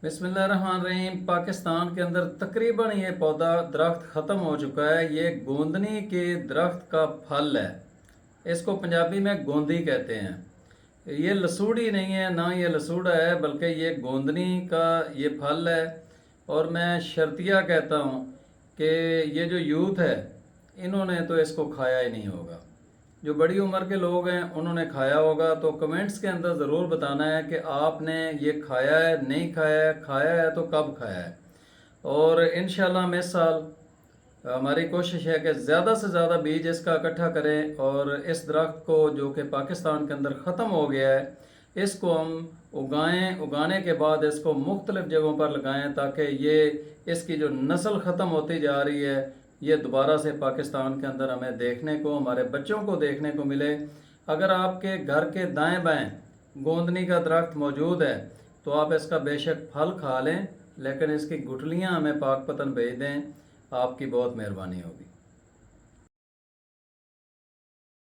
बिस्मिल्लाहिर्रहमानिर्रहीम। पाकिस्तान के अंदर तकरीबन ये पौधा दरख्त ख़त्म हो चुका है। ये गोंदनी के दरख्त का फल है। इसको पंजाबी में गोंदी कहते हैं। ये लसूड़ी नहीं है, ना ये लसूड़ा है, बल्कि ये गोंदनी का ये फल है। और मैं शर्तिया कहता हूँ कि ये जो यूथ है इन्होंने तो इसको खाया ही नहीं होगा। जो बड़ी उम्र के लोग हैं उन्होंने खाया होगा। तो कमेंट्स के अंदर ज़रूर बताना है कि आपने ये खाया है, नहीं खाया है तो कब खाया है। और इंशाल्लाह हम इस साल हमारी कोशिश है कि ज़्यादा से ज़्यादा बीज इसका इकट्ठा करें और इस दरख्त को जो कि पाकिस्तान के अंदर ख़त्म हो गया है इसको हम उगाने के बाद इसको मुख्तलिफ़ जगहों पर लगाएं ताकि ये इसकी जो नस्ल ख़त्म होती जा रही है ये दोबारा से पाकिस्तान के अंदर हमें देखने को, हमारे बच्चों को देखने को मिले। अगर आपके घर के दाएं बाएं गोंदनी का दरख्त मौजूद है तो आप इसका बेशक फल खा लें, लेकिन इसकी गुठलियां हमें पाकपतन भेज दें। आपकी बहुत मेहरबानी होगी।